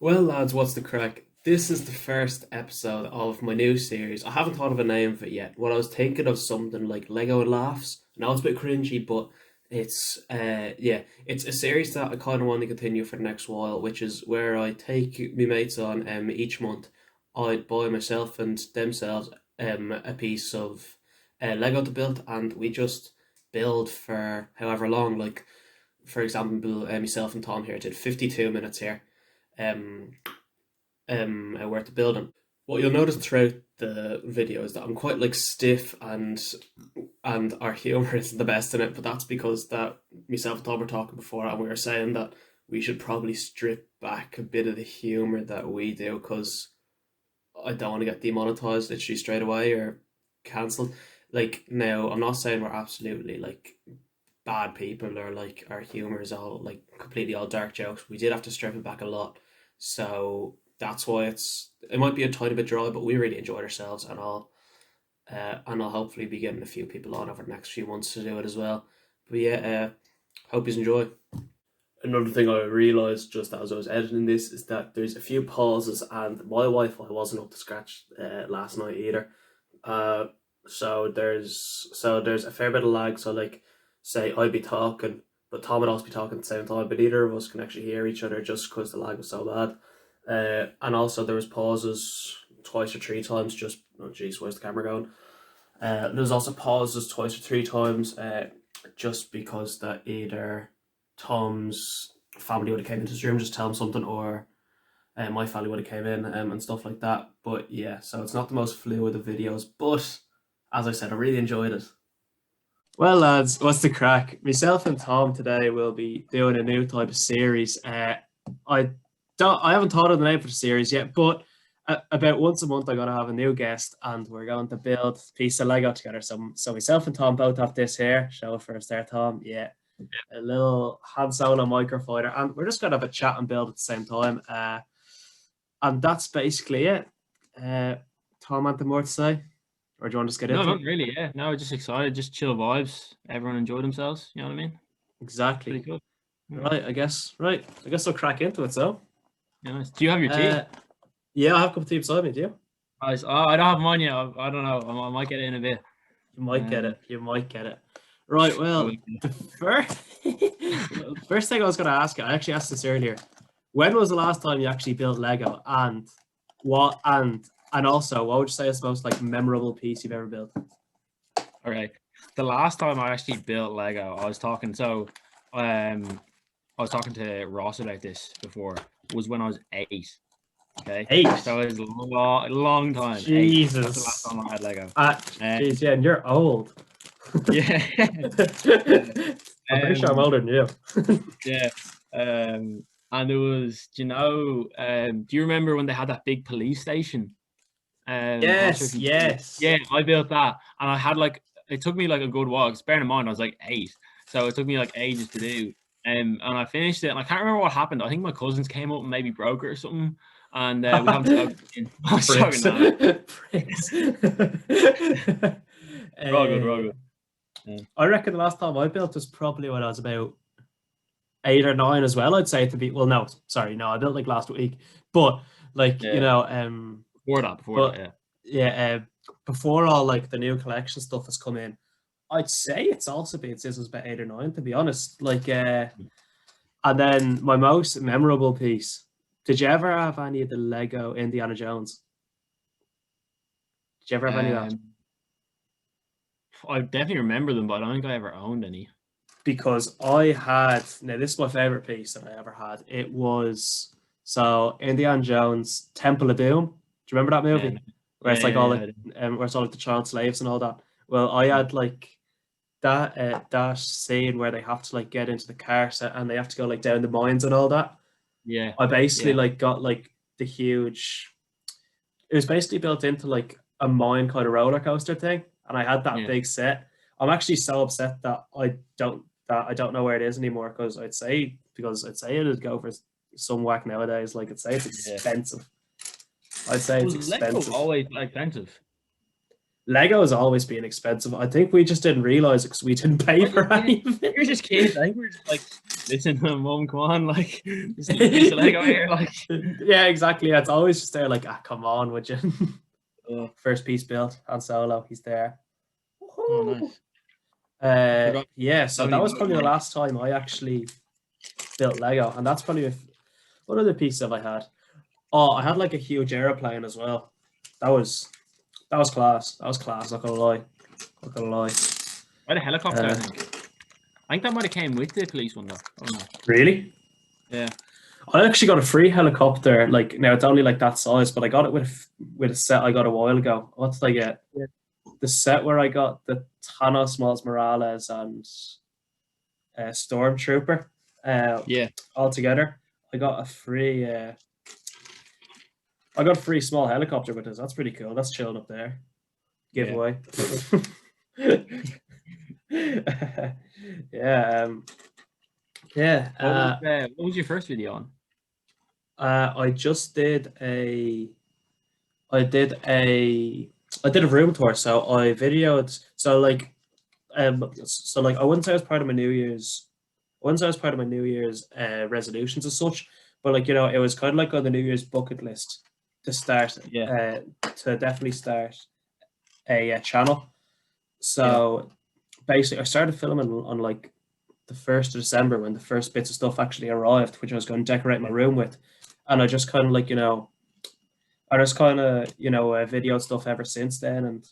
Well, lads, what's the crack? This is the first episode of my new series. I haven't thought of a name for it yet. What I was thinking of something like Lego and Laughs. I know it's a bit cringy, but it's a series that I kind of want to continue for the next while, which is where I take my mates on. Each month, I'd buy myself and themselves a piece of Lego to build, and we just build for however long. Like, for example, myself and Tom here did 52 minutes here. Um, Worth of building. What you'll notice throughout the video is that I'm quite like stiff, and our humor isn't the best in it, but that's because that myself and Tom were talking before, and we were saying that we should probably strip back a bit of the humor that we do, because I don't want to get demonetized literally straight away or cancelled. Like, now, I'm not saying we're absolutely like bad people, or like our humor is all like completely all dark jokes. We did have to strip it back a lot, so that's why it might be a tiny bit dry, but we really enjoyed ourselves, and I'll hopefully be getting a few people on over the next few months to do it as well. But yeah, hope you enjoy. Another thing I realised just as I was editing this is that there's a few pauses, and my Wi-Fi wasn't up to scratch last night either. So there's a fair bit of lag. So like, say I'd be talking, but Tom would also be talking at the same time, but neither of us can actually hear each other just because the lag was so bad. And also there was pauses twice or three times. Just oh jeez, where's the camera going? There was also pauses twice or three times, just because that either Tom's family would have came into his room just tell him something, or my family would have came in, and stuff like that. But yeah, so it's not the most fluid of videos, but as I said, I really enjoyed it. Well, lads, what's the crack? Myself and Tom today will be doing a new type of series. I haven't thought of the name for the series yet, but about once a month I'm going to have a new guest, and we're going to build a piece of Lego together. So myself and Tom both have this here. Show it first there, Tom. Yeah, a little Han Solo microfighter, and we're just going to have a chat and build at the same time. And that's basically it. Tom, anything more to say? Or do you want to just get into No, it? not really. Yeah, no, just excited, just chill vibes. Everyone enjoy themselves. You know what I mean? Exactly. Pretty good. Right, I guess I'll crack into it, so. Yeah, nice. Do you have your tea? Yeah, I have a cup of tea beside me, do you? Nice. Oh, I don't have mine yet. I don't know. I might get it in a bit. You might get it. You might get it. Right, well, the first thing I was going to ask you, I actually asked this earlier. When was the last time you actually built Lego, and also, what would you say is the most like memorable piece you've ever built? Okay. The last time I actually built Lego, I was talking to Ross about this before, was when I was 8. Okay. 8. So it was a long time. Jesus. 8. That's the last time I had Lego. Jeez, yeah, and you're old. Yeah. I'm pretty sure I'm older than you. Yeah. And it was, do you remember when they had that big police station? Yes. Yeah, I built that, and I had it took me like a good while. Because bearing in mind I was like 8, so it took me like ages to do. And I finished it, and I can't remember what happened. I think my cousins came up and maybe broke it or something, and we haven't spoken. I was We're all good. Yeah. I reckon the last time I built was probably when I was about 8 or 9 as well. I'd say to be I built like last week, but like before that, before all like the new collection stuff has come in, I'd say it's also been since I was about 8 or 9, to be honest. Like, and then my most memorable piece. Did you ever have any of the Lego Indiana Jones? Did you ever have any of that? I definitely remember them, but I don't think I ever owned any. Because I had, now this is my favorite piece that I ever had. It was Indiana Jones Temple of Doom. Do you remember that movie? Where it's like where it's all like the child slaves and all that. Well, I had like that scene where they have to like get into the car set, and they have to go like down the mines and all that. Yeah. I basically like got like the huge. It was basically built into like a mine kind of roller coaster thing, and I had that big set. I'm actually so upset that I don't know where it is anymore, because I'd say it'd go for some whack nowadays. Like, I'd say it's expensive. I'd say it's expensive. Lego always expensive. Lego has always been expensive. I think we just didn't realize it because we didn't pay for anything. We're just kids. I think we're just like listen, mum, come on, like this is a piece of Lego here, like. Yeah, exactly. Yeah, it's always just there, like, come on, would you? Oh, First piece built on Solo. He's there. oh, Woohoo! nice. I forgot Yeah, so how that many was probably the Lego. last time I actually built Lego, and that's probably what other piece have I had? Oh, I had like a huge aeroplane as well. That was class. That was class. Not gonna lie. Not gonna lie. I had a helicopter, I Uh, think. I think that might have came with the police one though. Oh no. really? Yeah. I actually got a free helicopter. Like now, it's only like that size, but I got it with a set I got a while ago. What did I get? Yeah. The set where I got the Thanos, Miles Morales, and Stormtrooper Yeah. all together. I got a free. I got a free small helicopter with this. That's pretty cool. That's chilling up there. Yeah. Giveaway. Yeah. Yeah. What was your first video on? I just did a. I did a. I did a room tour. So I videoed. So like. So like I wouldn't say I was part of my New Year's. I wouldn't say I was part of my New Year's resolutions as such, but like it was kind of like on the New Year's bucket list to start. Yeah. To definitely start a channel. Yeah. So basically, I started filming on like the 1st of December when the first bits of stuff actually arrived, which I was going to decorate my room with. And I just kind of like, I just kind of, videoed stuff ever since then. And,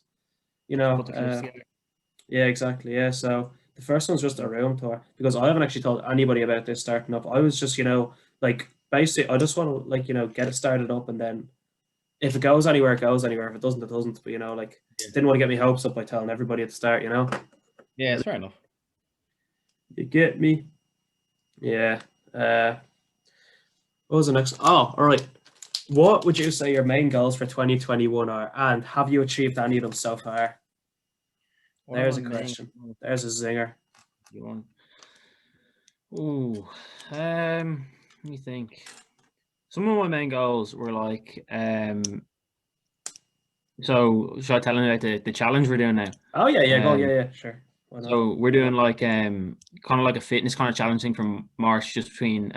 you Put know, the clips together. yeah, exactly. Yeah. So the first one's just a room tour because I haven't actually told anybody about this starting up. I was just, like basically, I just want to like, get it started up and then if it goes anywhere, it goes anywhere. If it doesn't, it doesn't. But, like, Yeah. didn't want to get my hopes up by telling everybody at the start, Yeah, it's fair enough. You get me? Yeah. What was the next? Oh, all right. What would you say your main goals for 2021 are, and have you achieved any of them so far? What are There's my a main question. goals There's a zinger. you want? Ooh. Let me think. Some of my main goals were like, so should I tell you about the challenge we're doing now? Oh yeah, yeah, go, Um, yeah, sure. Why not? so we're doing like kind of like a fitness kind of challenge thing from March just between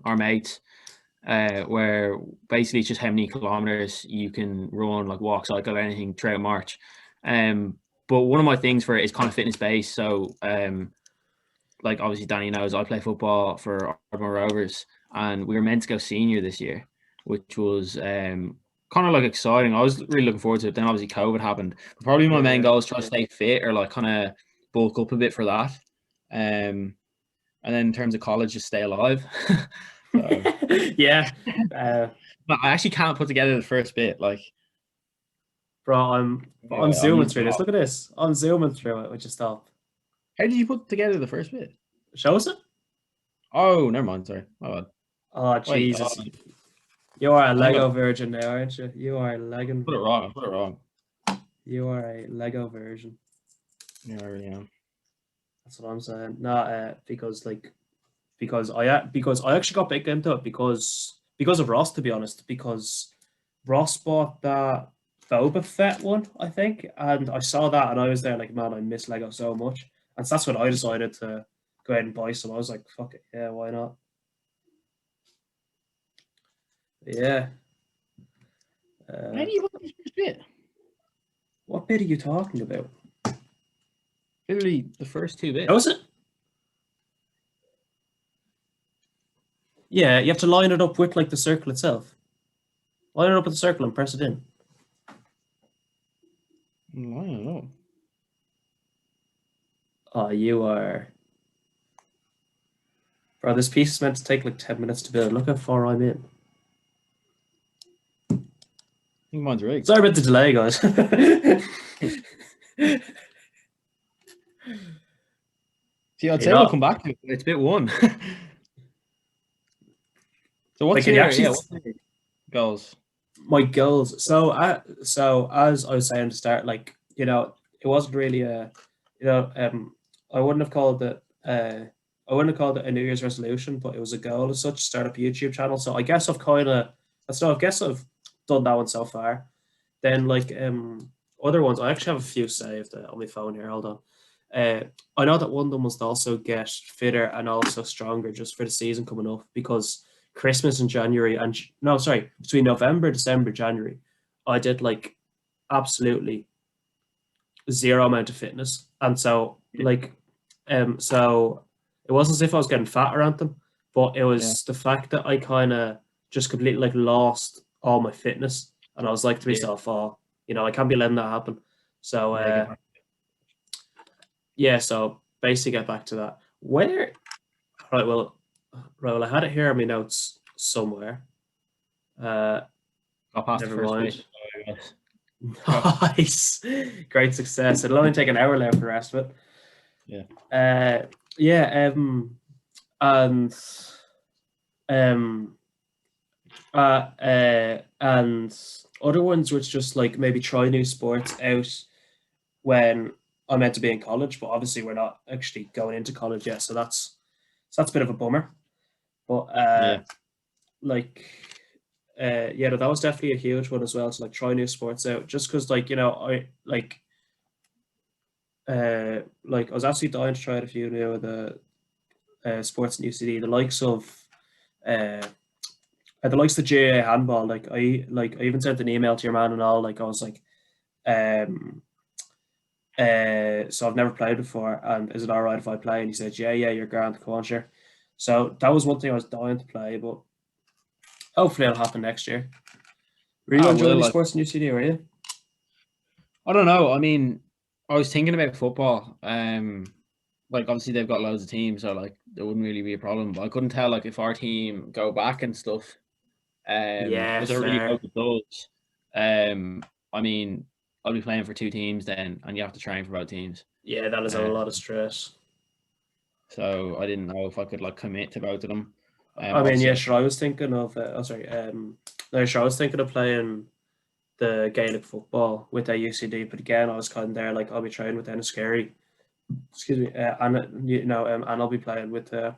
our mates, where basically it's just how many kilometers you can run, like walk, cycle, or anything throughout March. But one of my things for it is kind of fitness based. So like obviously Danny knows I play football for Ardmore Rovers, and we were meant to go senior this year, which was kind of like exciting. I was really looking forward to it. Then obviously COVID happened. But probably my main Yeah, goal is try to stay fit or like kind of bulk up a bit for that. And then in terms of college, just stay alive. So yeah. but I actually can't put together the first bit. Like, Bro, I'm I zooming need through this. Look at this. I'm zooming through it. Would you stop? how did you put together the first bit? Show us it. Oh, never mind. Sorry, my bad. Oh Wait, Jesus, you are a I think I Lego virgin now, aren't you? You are a Lego. put it wrong. I put it wrong. You are a Lego version. Yeah, I really am. That's what I'm saying. No, because I actually got big into it because of Ross, to be honest. Because Ross bought that Boba Fett one, I think, and I saw that and I was there like, man, I miss Lego so much, and so that's when I decided to go ahead and buy some. I was like, fuck it, yeah, why not? Yeah. How do you put this first bit? What bit are you talking about? Literally the first two bits. How is it? Yeah, you have to line it up with like the circle itself. Line it up with the circle and press it in. I don't know. Oh, you are. Bro, this piece is meant to take like 10 minutes to build. Look how far I'm in. I think mine's right. Sorry about the delay, guys. See, I'd say we'll come back to it. It's bit one. So what's Like, your actually, what's your goals? my goals. So as I was saying to start, like, it wasn't really I wouldn't have called it I wouldn't have called it a New Year's resolution, but it was a goal as such, start up a YouTube channel. So I guess I guess I've done that one so far. Then like other ones, I actually have a few saved on my phone here. Hold on. uh, I know that one of them was to also get fitter and also stronger just for the season coming up because Christmas in January and no, sorry, between November, December, January, I did like absolutely zero amount of fitness, and so Yeah. like, so it wasn't as if I was getting fat around them, but it Yeah. was the fact that I kind of just completely like lost all my fitness, and I was like to Yeah. myself, oh, I can't be letting that happen. So Yeah. Get back. yeah, so basically get back to that. Where right, well, I had it here in my notes somewhere. Uh, Got past the Never first bit. mind. I guess. Go. Nice, great success. It'll only take an hour now for the rest of it. Yeah. Yeah, and um, and other ones which just like maybe try new sports out when I'm meant to be in college, but obviously we're not actually going into college yet, so that's a bit of a bummer. But Yeah. like yeah, no, that was definitely a huge one as well to like try new sports out, just because like I like I was absolutely dying to try out a few new of the sports in UCD, the likes of uh, the likes of GA handball. Like I even sent an email to your man and all. Like I was like, um, so I've never played before, and is it all right if I play? And he said, yeah, yeah, you're grand, come on, sure. So that was one thing I was dying to play, but hopefully it'll happen next year. Were you I enjoying will. any Like, sports in UCD? Were you? I don't know. I mean, I was thinking about football. Like obviously they've got loads of teams, so like there wouldn't really be a problem. But I couldn't tell like if our team go back and stuff. Yeah, Which I really fair. hope it does. Um, I mean, I'll be playing for two teams then, and you have to train for both teams. Yeah, that is a Uh, lot of stress. so I didn't know if I could like commit to both of them. I mean, Obviously, yeah, sure. I was thinking of. Oh, sorry. No, sure. I was thinking of playing the Gaelic football with their UCD, but again, I was kind of there like I'll be training with Enniskerry. Excuse me, and I'll be playing with their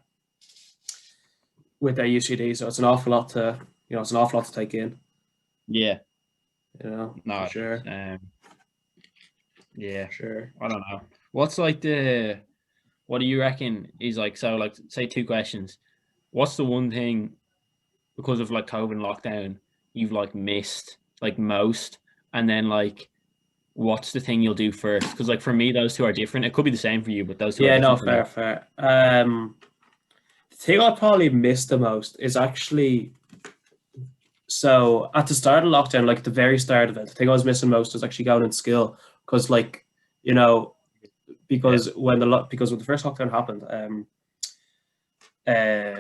UCD. So it's an awful lot to it's an awful lot to take in. yeah, For no, it is. sure, Yeah, for sure. I don't know. What's like the what do you reckon is like so like say two questions. What's the one thing because of like COVID and lockdown you've like missed like most, and then like what's the thing you'll do first? Because like for me, those two are different. It could be the same for you, but those two are Yeah, no, different for me. fair, fair. The thing I probably miss the most is actually so at the start of lockdown, like at the very start of it, the thing I was missing most was actually going in school because like you know Yeah, because when the first lockdown happened, uh,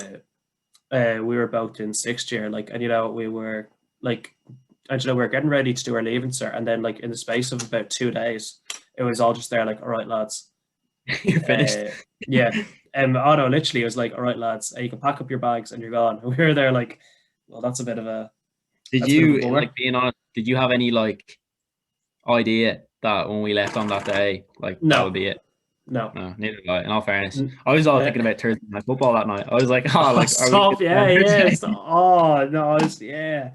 we were about in sixth year, like, and we were like, and we were getting ready to do our leaving cert, and then like in the space of about 2 days, it was all just there, like, all right, lads, you're finished. yeah, oh no, literally, it was like, all right, lads, you can pack up your bags and you're gone. And we were there, like, well, Did that's a bit of a you bummer. like being honest? Did you have any like idea that when we left on that day, like that would No, be it? no. No, neither did I. In all fairness, N- I was all uh, thinking about Thursday night football that night. I was like, oh, oh, like, are we stop! going to Yeah, on yeah. Thursday? Oh no, yeah.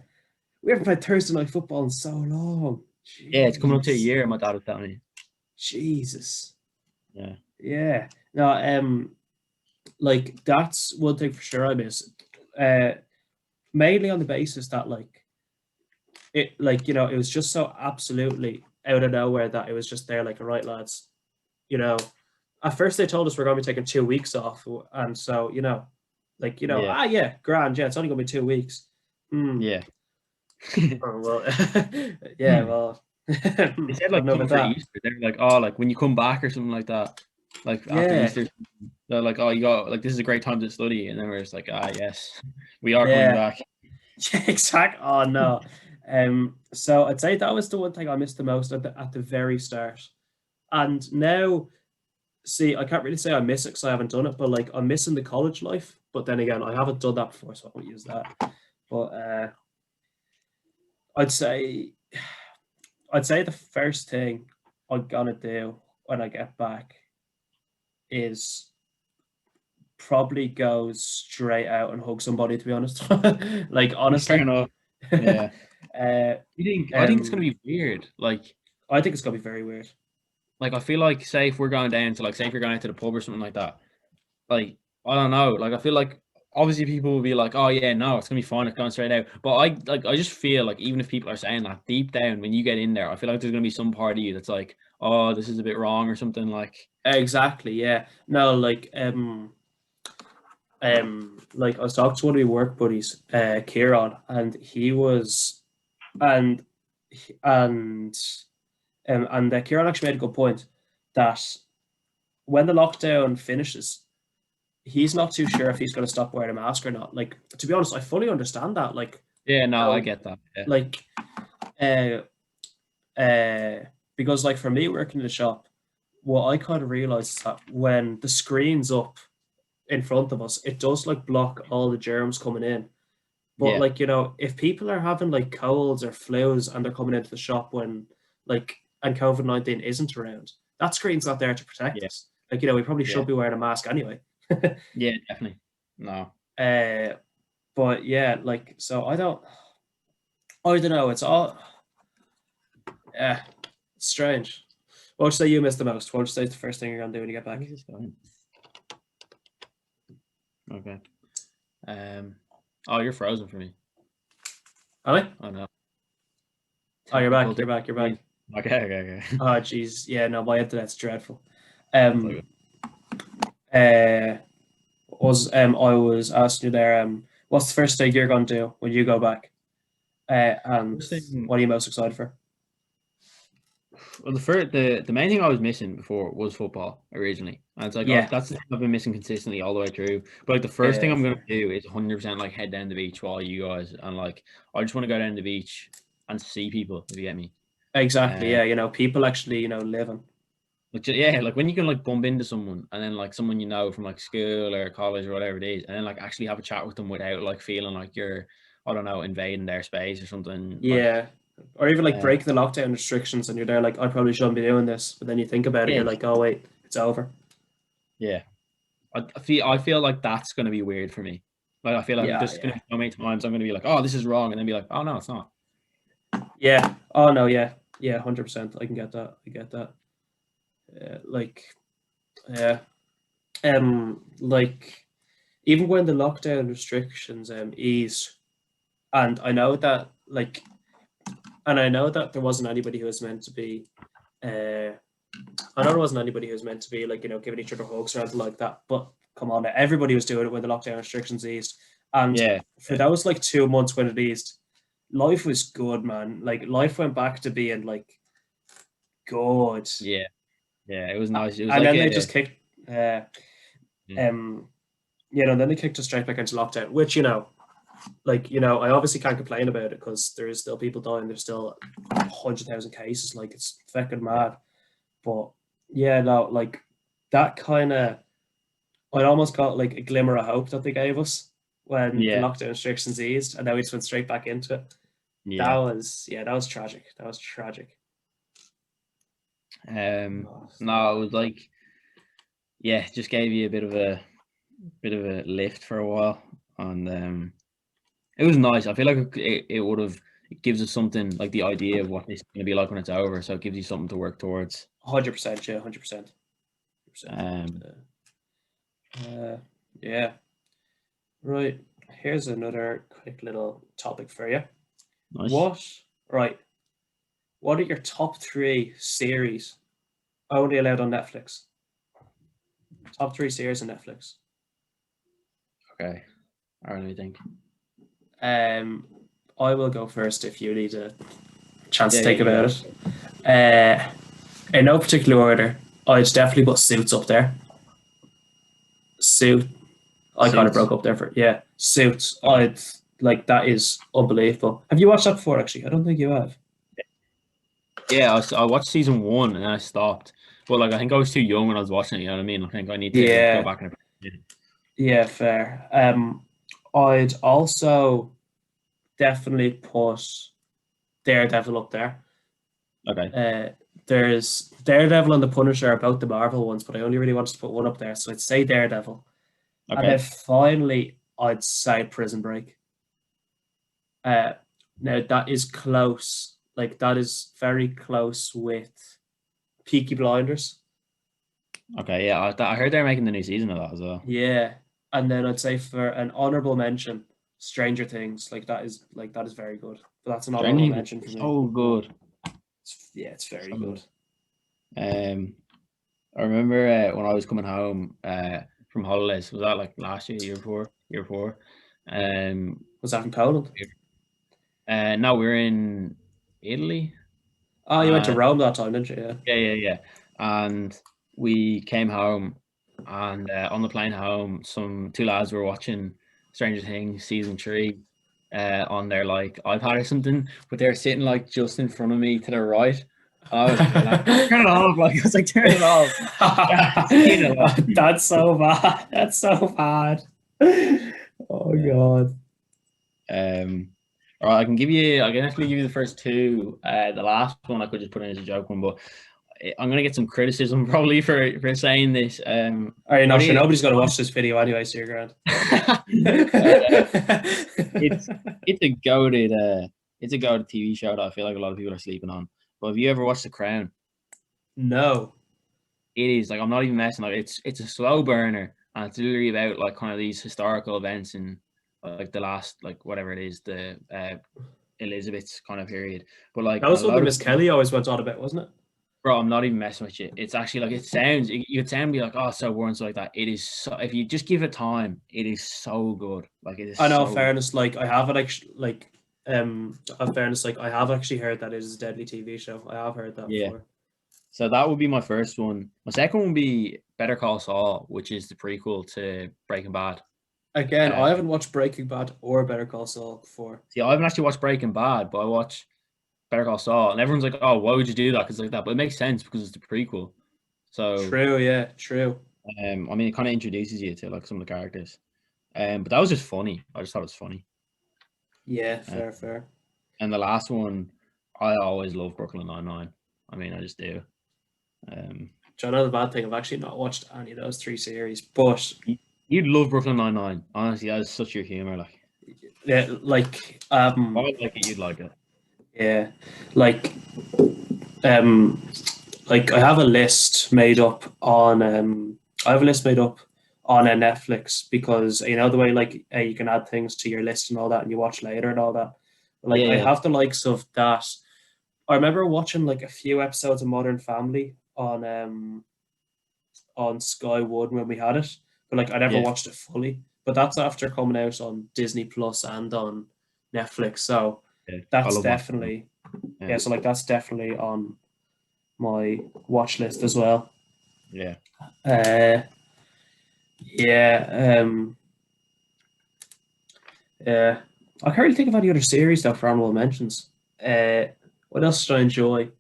We haven't played Thursday night football in so long. Yeah, it's coming up to a Jeez. year. My dad was telling me. Jesus. Yeah, Yeah. No, like that's one thing for sure I miss. Uh Mainly on the basis that it was just so absolutely out of nowhere that it was just there, like, all right, lads, you know, at first they told us we're gonna be taking 2 weeks off, and so, yeah, yeah, grand, yeah, it's only gonna be 2 weeks. Hmm. yeah. Oh, well, yeah, well, I They said don't like know something about for that. Easter. They're like, oh, like when you come back or something like that. Like after Yeah, Easter, they're like, oh, you got like this is a great time to study, and then we're just like, ah, yes, we are coming yeah, back. yeah, exactly. Oh no. So I'd say that was the one thing I missed the most at the very start. And now, see, I can't really say I miss it because I haven't done it, but like I'm missing the college life. But then again, I haven't done that before, so I won't use that. But I'd say I'd say the first thing I'm gonna do when I get back is probably go straight out and hug somebody, to be honest. Like, Fair honestly. enough. Yeah. uh You think? I think it's gonna um be weird. Like, I think it's gonna be very weird. like I feel like say if we're going down to like say if you're going out to the pub or something like that, like I don't know, like I feel like obviously people will be like, oh yeah, no, it's gonna be fine, it's going straight out. But I just feel like even if people are saying that deep down, when you get in there, I feel like there's gonna be some part of you that's like, oh, this is a bit wrong or something like. Exactly, yeah. No, like I was talking to one of my work buddies, Kieran, and he was, and and Kieran actually made a good point that when the lockdown finishes, he's not too sure if he's going to stop wearing a mask or not. Like, to be honest, I fully understand that. Like, Yeah, you no, I know, get that. Yeah, like, uh, because like for me working in the shop, what I kind of realized is that when the screen's up in front of us, it does like block all the germs coming in. But yeah, like, if people are having like colds or flus and they're coming into the shop when like and COVID-19 isn't around, that screen's not there to protect yeah, us. Like, we probably yeah, should be wearing a mask anyway. yeah, definitely. No. uh, but yeah, like so I don't know. It's all yeah, strange. What would you say you miss the most? What would you say is the first thing you're gonna do when you get Where's back? this going? Okay. Oh, you're frozen for me. Ali? Oh no. Oh, you're Technical back. You're back. You're difficulties. back. Okay, okay, okay. Oh, jeez. Yeah, no, my internet's dreadful. It's all Um, good. uh, I was asking you there. What's the first thing you're gonna do when you go back? And First thing, what are you most excited for? well, the main thing I was missing before was football originally, and it's like, oh, Yeah, that's the thing I've been missing consistently all the way through. But like the first thing yeah, I'm gonna fair. do is 100% like head down the beach while you guys, and like I just want to go down the beach and see people. If you get me. Exactly. Uh, Yeah, people actually, living. yeah, like when you can like bump into someone and then like someone you know from like school or college or whatever it is, and then like actually have a chat with them without like feeling like you're, I don't know, invading their space or something. Like, Yeah. Or even like uh, breaking the lockdown restrictions and you're there like, I probably shouldn't be doing this. But then you think about it, yeah, you're like, oh wait, it's over. yeah. I feel like that's gonna be weird for me. Like I feel like Yeah, there's gonna yeah. be so many times I'm gonna be like, oh, this is wrong, and then be like, oh no, it's not. Yeah. Oh no, yeah. Yeah, 100%. I can get that. I get that. Like, yeah. Like even when the lockdown restrictions eased, and I know that there wasn't anybody who was meant to be uh I know there wasn't anybody who was meant to be like, giving each other hugs or anything like that. But come on, everybody was doing it when the lockdown restrictions eased. And Yeah, for yeah, those like 2 months when it eased, life was good, man. Like life went back to being like good. yeah, yeah. It was nice. It was And like then they a, just kicked yeah, um then they kicked us straight back into lockdown, which, I obviously can't complain about it because there is still people dying. There's still 100,000 cases. Like it's fucking yeah, mad. But yeah, no, like that kind of, I almost got like a glimmer of hope that they gave us when the yeah, lockdown restrictions eased, and then we just went straight back into it. yeah. That was tragic. That was tragic. Oh, No, it was like, yeah, just gave you a bit of a lift for a while, and it was nice. I feel like it would have, it gives us something like the idea of what this is going to be like when it's over. So it gives you something to work towards. 100%, yeah, 100%. Um, Yeah. Right. Here's another quick little topic for you. nice. What, right, what are your top three series only allowed on Netflix? Top three series on Netflix. Okay. All right, let me think. Um, I will go first if you need a chance Yeah, to yeah, think you about go. it. Uh, in no particular order, I'd definitely put Suits up there. Suit. I kind of broke Suits. up there for yeah. Suits. Okay. I'd like that is unbelievable. Have you watched that before? Actually, I don't think you have. Yeah, I watched season one and I stopped. But like, I think I was too young when I was watching it. You know what I mean? I think I need to go Yeah, back and. yeah, fair. I'd also definitely put Daredevil up there. Okay. Uh, there's Daredevil and the Punisher are both the Marvel ones, but I only really wanted to put one up there, so I'd say Daredevil. And then Okay. finally, I'd say Prison Break. Uh, Now that is close. Like that is very close with Peaky Blinders. Okay, yeah, I heard they're making the new season of that as well. Yeah, and then I'd say for an honorable mention, Stranger Things. That is very good. But that's an honorable Stranger mention for Things, me. so good. It's very So good. good. I remember when I was coming home from holidays. Was that like last year, year before? Was that from Poland? No, we were in Italy. Oh, you went to And Rome that time, didn't you? Yeah. yeah. And we came home, and on the plane home, two lads were watching Stranger Things season 3 on their like iPad or something, but they were sitting like just in front of me to the right. I was like, turn it off! Like I was like, turn it off. That's so bad. That's so bad. Oh God. All right, I can actually give you the first two. The last one I could just put in as a joke one, but I'm gonna get some criticism probably for saying this. Are you not sure? Nobody's gonna watch this video anyway, so you're grand. it's it's a goated TV show that I feel like a lot of people are sleeping on. But have you ever watched The Crown? No. It is like, I'm not even messing. Like it's a slow burner, and it's literally about like kind of these historical events in like the last, like whatever it is, the Elizabeth's kind of period. But like That was a something load of Miss Kelly always went on about, wasn't it? bro, I'm not even messing with you. It's actually like, it sounds, you could sound be like, oh, so boring, so like that. It is so, if you just give it time, it is so good. Like it is I know, so fairness, like I haven't actually in fairness, like I have actually heard that it is a deadly TV show. I have heard that yeah. before. So that would be my first one. My second one would be Better Call Saul, which is the prequel to Breaking Bad. Again, I haven't watched Breaking Bad or Better Call Saul before. See, I haven't actually watched Breaking Bad, but I watch Better Call Saul, and everyone's like, "Oh, why would you do that?" Because like that, but it makes sense because it's the prequel. So, True, yeah, true. I mean, it kind of introduces you to like some of the characters. But that was just funny. I just thought it was funny. Yeah, Uh, fair. and the last one, I always love Brooklyn Nine-Nine. I mean, I just do. Do you know the bad thing? I've actually not watched any of those 3 series, but You'd love Brooklyn Nine-Nine. Honestly, that is such your humor. Like, yeah, I like it, you'd like it. yeah, like um, like I have a list made up on a Netflix, because you know the way like you can add things to your list and all that, and you watch later and all that. Like I Yeah. have the likes of that. I remember watching like a few episodes of Modern Family on Sky One when we had it, but like I never Yeah. watched it fully. But that's after coming out on Disney Plus and on Netflix, so Yeah. I that's love Modern. definitely Yeah. yeah. So like that's definitely on my watch list as well. Yeah. Uh, yeah, yeah. I can't really think of any other series though for honorable mentions. What else did I enjoy?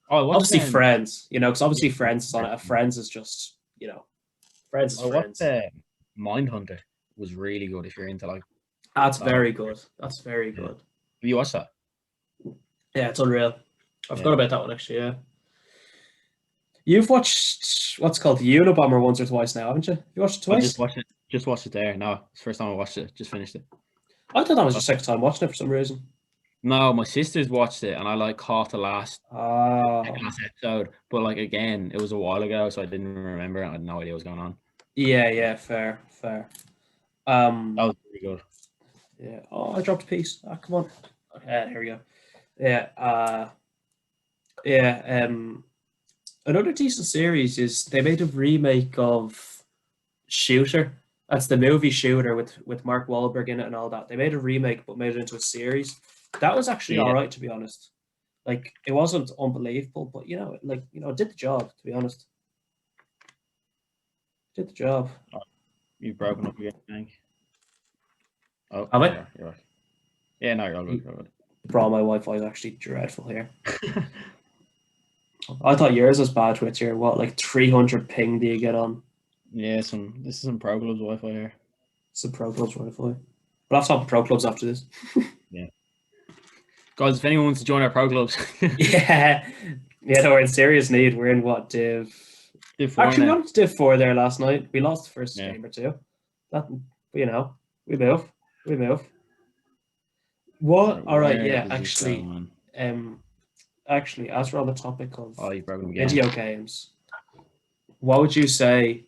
Oh, I watched Obviously Friends, because obviously yeah. Friends is on it. Friends is just, Friends is I watched Friends. Mindhunter. Was really good if you're into like That's that. very good. That's very Yeah. good. Have you watched that? Yeah, it's unreal. I forgot Yeah. about that one actually. Yeah, you've watched what's called the Unabomber once or twice now, haven't you? You watched it I just twice? watched it. Just watched it there. No, it's the first time I watched it. Just finished it. I thought that was your Uh, second time watching it for some reason. No, my sisters watched it, and I like caught the last Ah, episode. But like again, it was a while ago, so I didn't remember. I had no idea what was going on. yeah, fair. That was pretty good. Yeah. Oh, I dropped a piece. Ah, come on. Okay, here we go. Yeah. Yeah. Another decent series is they made a remake of Shooter. That's the movie Shooter with Mark Wahlberg in it and all that. They made a remake but made it into a series. That was actually all Yeah. right, to be honest. Like it wasn't unbelievable, but it did the job. To be honest, did the job. You've broken up again, I think. Oh, Have there I? you are. You're right. Yeah, no, you're all good. You're all Bro, my Wi-Fi is actually dreadful here. good. I thought yours was bad with your what, like 300 ping do you get on? Yeah, this is some Pro Clubs Wi-Fi here. Some Pro Clubs Wi-Fi. We'll have to have Pro Clubs after this. Yeah. Guys, if anyone wants to join our Pro Clubs. Yeah. Yeah, no, we're in serious need. We're in what, Div? Div 4 Actually, we now. went to Div 4 there last night. We lost the first Yeah. game or two. That, we move. We move. What? All right, Where yeah, does this actually, go, man? um, actually, as we're on the topic of Oh, you've broken them again. video games, what would you say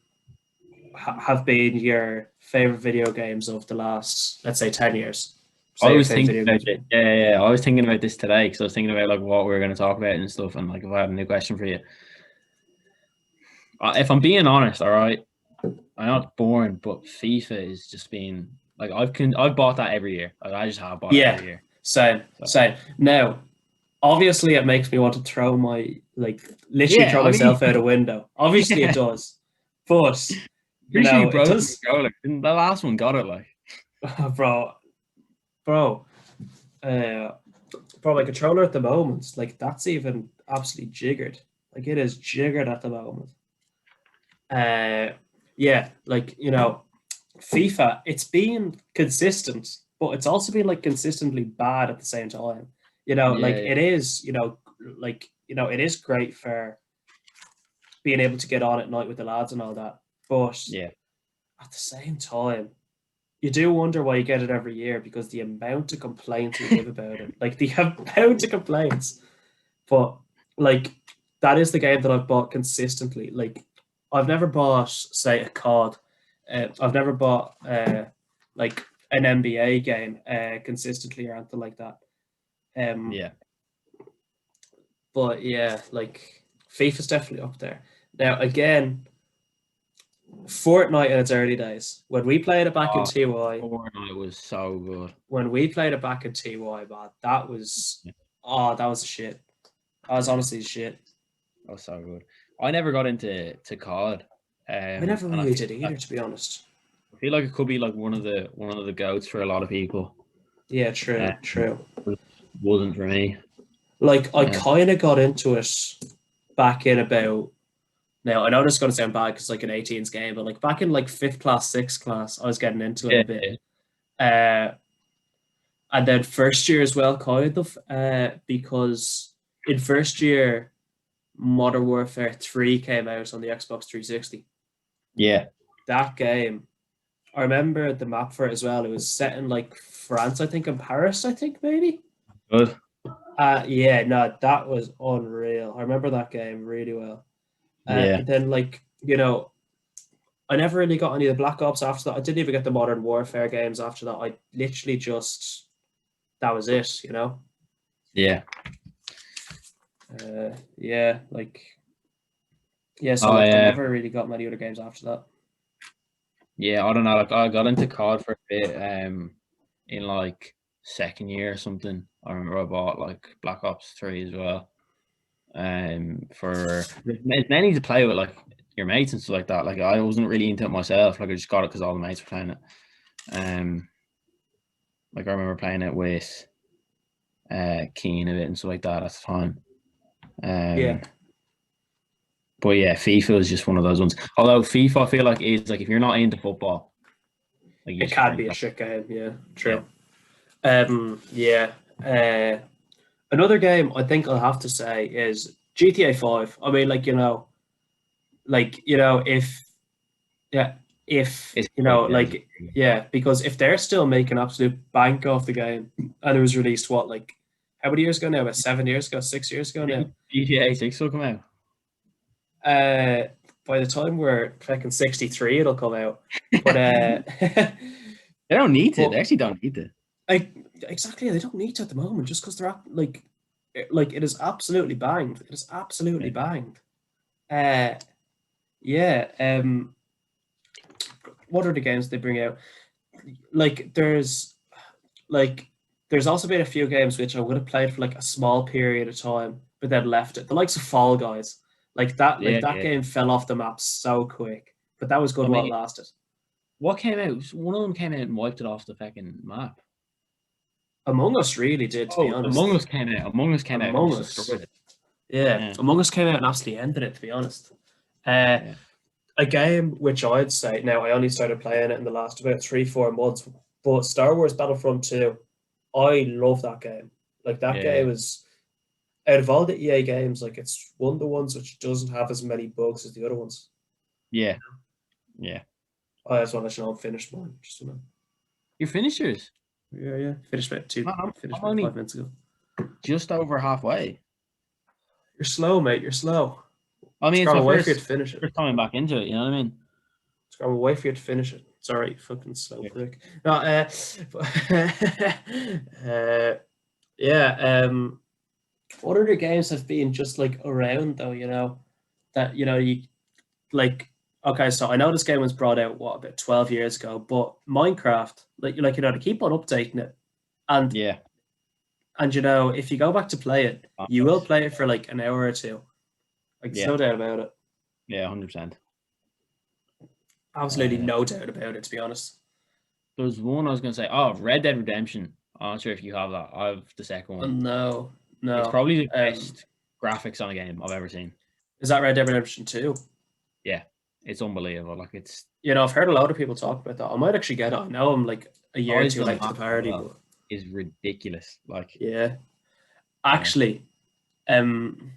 have been your favorite video games of the last, let's say, 10 years? I Say your was favorite thinking video about games. it. Yeah. I was thinking about this today because I was thinking about like what we were going to talk about and stuff. And like, if I had a new question for you, if I'm being honest, all right, I'm not boring, but FIFA is just being like I've bought that every year. Like, I just have bought it Yeah, every year. same, So same. Now, obviously, it makes me want to literally yeah, throw I mean, myself out a window. Obviously, it yeah. does. But, Pretty sure you it broke the does, controller. Didn't the last one got it like? bro, bro, uh, bro, my controller at the moment, like, that's even absolutely jiggered. Like, it is jiggered at the moment. Uh, yeah, like, FIFA, it's been consistent, but it's also been like consistently bad at the same time. Like Yeah, it is, it is great for being able to get on at night with the lads and all that. But yeah, at the same time, you do wonder why you get it every year because the amount of complaints we give about it, like the amount of complaints. But like that is the game that I've bought consistently. Like I've never bought, say, a COD. I've never bought like an NBA game consistently or anything like that. Um, yeah. but yeah, like FIFA's definitely up there. Now again, Fortnite in its early days when we played it back in Oh, TY, Fortnite was so good. when we played it back in TY, man, that was Yeah, that was shit. That was yeah, honestly shit. that was so good. I never got into COD, I never and really did either, to be honest. I feel like it could be like one of the goats for a lot of people. Yeah, Um, true, true. it wasn't for me. Like I Uh, kind of got into it back in about now. I know this is going to sound bad because like an 18's game, but like back in like fifth class, sixth class, I was getting into it yeah, a bit. yeah, Uh, and then first year as well, kind of, because in first year, Modern Warfare 3 came out on the Xbox 360. yeah, That game, I remember the map for it as well. It was set in like France, I think, in Paris, I think maybe. good. Yeah, no, that was unreal. I remember that game really well. Yeah, And then like, I never really got any of the Black Ops after that. I didn't even get the Modern Warfare games after that. I literally just that was it. yeah. Yeah, like yeah, so like I I never really got many other games after that. yeah, I don't know. Like I got into COD for a bit, in like second year or something. I remember I bought like Black Ops 3 as well. For it's mainly to play with like your mates and stuff like that. Like I wasn't really into it myself. Like I just got it because all the mates were playing it. Um, like I remember playing it with Keen a bit and stuff like that at the time. Yeah, Um, but yeah, FIFA is just one of those ones. Although FIFA, I feel like is like if you're not into football, like you it should can probably be a not. shit game. Yeah, Yeah, true. Yeah. Uh, Another game I think I'll have to say is GTA 5. I mean, if yeah, if it's great. Yeah, it's yeah, because if they're still making absolute bank off the game, and it was released what like how many years ago now? About 7 years ago, 6 years ago now. GTA 6 will come out. Uh, by the time we're fucking 63, it'll come out. But They don't need to. They but actually don't need to. I exactly they don't need to at the moment just because they're like it is absolutely banged. It is absolutely Yeah. banged. Uh, yeah. What are the games they bring out? Like like there's also been a few games which I would have played for like a small period of time, but then left it. The likes of Fall Guys, Yeah, that yeah. game fell off the map so quick, but that was good I while it mean, lasted. what came out? One of them came out and wiped it off the fucking map. Among Us really did, to be Oh, Among honest. Us came out. Among Us came out and Among just Us, destroyed it. yeah, Yeah, Among Us came out and absolutely ended it, to be honest. Uh, yeah, a game which I'd say now I only started playing it in the last about 3 4 months, but Star Wars Battlefront 2, I love that game. Like that yeah, game is out of all the EA games, like it's one of the ones which doesn't have as many bugs as the other ones. yeah, yeah. I just want to let you know I'm finished mine. Just you know. You're finished yours. Yeah, yeah. Finished about Man, I'm, finished I'm about five only minutes ago. just over halfway. You're slow, mate. You're slow. I mean, it's Scrum, my I'll wait for you to first finish it. first time back into it. You know what I mean? Scrum, I'll wait for you to finish it. Sorry, fucking slow Yeah. prick. No, yeah. What other games have been just like around though? That you like. Okay, so I know this game was brought out about 12 years ago, but Minecraft, they keep on updating it, and Yeah. if you go back to play it, you will play it for like an hour or two. Like, there's Yeah. no doubt about it. Yeah. 100%. Absolutely no doubt about it, to be honest. There's one I was gonna say. Oh, Red Dead Redemption. I'm not sure if you have that. I have the second one. No, It's no. probably the best graphics on a game I've ever seen. Is that Red Dead Redemption 2? Yeah, it's unbelievable. Like it's I've heard a lot of people talk about that. I might actually get it. I know I'm like a year or size two of the late to the map as party, well but is ridiculous. Like yeah. yeah, Actually, um,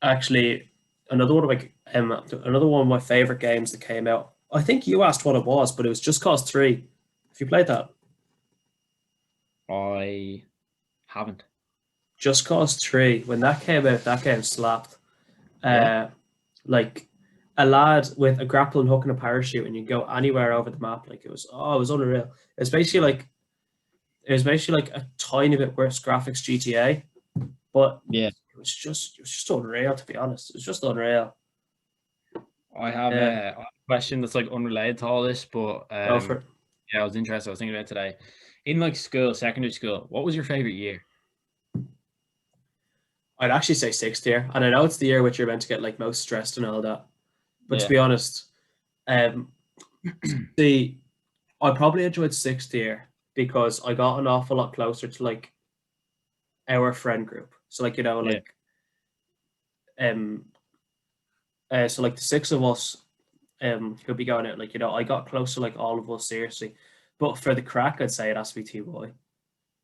actually, another one of my favorite games that came out. I think you asked what it was, but it was Just Cause 3. Have you played that? I haven't. Just Cause 3. When that came out, that game slapped. Yeah, Like a lad with a grappling hook and a parachute, and you go anywhere over the map. Like it was unreal. It was basically like a tiny bit worse graphics GTA, but yeah. it was just unreal, to be honest. It was just unreal. I have Yeah, a question that's like unrelated to all this, but go for it. yeah, I was interested. I was thinking about it today. In like school, secondary school, what was your favorite year? I'd actually say sixth year, and I know it's the year which you're meant to get like most stressed and all that. But to Yeah, be honest, um, the I probably enjoyed sixth year because I got an awful lot closer to like our friend group. So like yeah, um so like the six of us who'll be going out, like I got close to like all of us seriously. But for the crack, I'd say it has to be T Boy.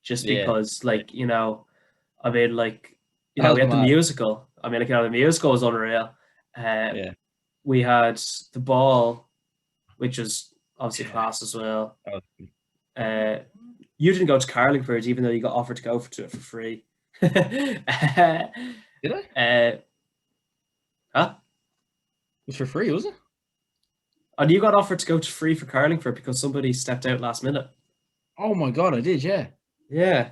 Just yeah. because I mean like That was we had the mad. musical. I mean the musical was unreal. Uh Yeah, we had the ball, which was obviously yeah. class as well. That was- Uh you didn't go to Carlingford even though you got offered to go to it for free. Did I? It uh, huh? was for free, was it? And you got offered to go to free for Carlingford because somebody stepped out last minute. Oh my god, I did. Yeah, Yeah.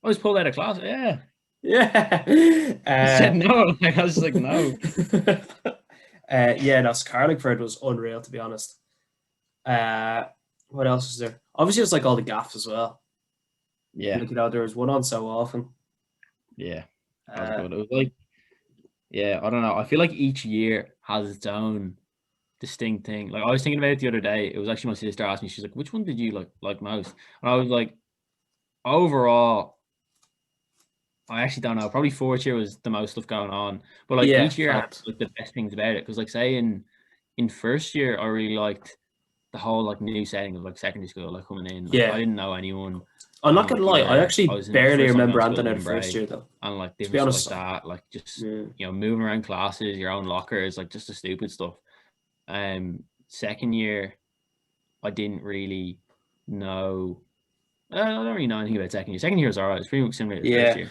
I was pulled out of class. Yeah, Yeah. I said no. Like I was just like no. Yeah, no, Carlingford was unreal, to be honest. Uh, what else is there? Obviously, it's like all the gaffs as well. Yeah, There was one on so often. yeah. That was Uh, good. It was like yeah, I don't know. I feel like each year has its own distinct thing. Like I was thinking about it the other day. It was actually my sister asked me. She's like, "Which one did you like most?" And I was like, overall, I actually don't know. Probably fourth year was the most stuff going on. But like yeah, each year had fact. like the best things about it. Because like say in first year, I really liked the whole like new setting of like secondary school, like coming in. Like I Yeah. didn't know anyone, I'm not and gonna like you lie, I were. actually I was in barely first time going remember to school Anton in out of first Invray, year though. and like To be different stuff like honest, that. Like just yeah. moving around classes, your own lockers, like just the stupid stuff. Second year, I didn't really know. I don't really know anything about second year. Second year was alright. It's pretty much similar to first Yeah. year.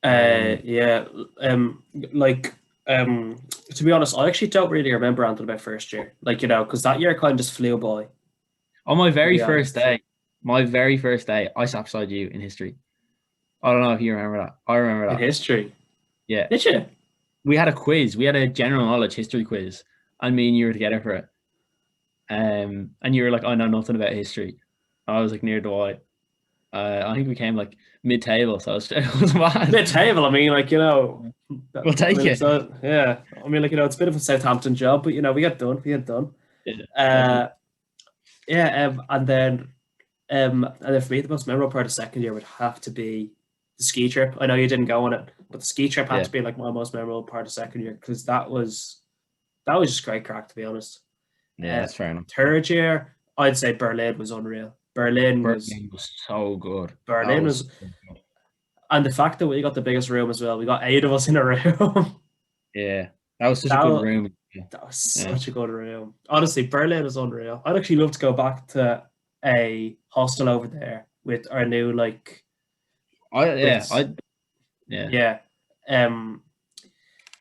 Um, Yeah. Like, to be honest, I actually don't really remember Anton about first year. Like, because that year kind of just flew by, on to be honest. my very first day, I sat beside you in history. I don't know if you remember that. I remember In that. history. Yeah, Did you? we had a quiz. We had a general knowledge history quiz, and me and you were together for it. And you were like, "I know nothing about history." I was like, "Near do I." I think we came like mid-table, so it was mad. Mid table, I mean, We'll I take mean, it. yeah. I mean, it's a bit of a Southampton job, but, we get done. We get done. Yeah, Uh, definitely. yeah. And then for me, the most memorable part of second year would have to be the ski trip. I know you didn't go on it, but the ski trip had Yeah, to be like my most memorable part of second year because that was just great crack, to be honest. yeah, Uh, that's fair enough. third year, I'd say Berlin was unreal. Birmingham was so good. That Berlin was was, and the fact that we got the biggest room as well, we got eight of us in a room. yeah, that was such a that, good wa- room. Yeah, that was yeah. such a good room. Honestly, Berlin was unreal. I'd actually love to go back to a hostel over there with our new I with yeah, I yeah. yeah. Um,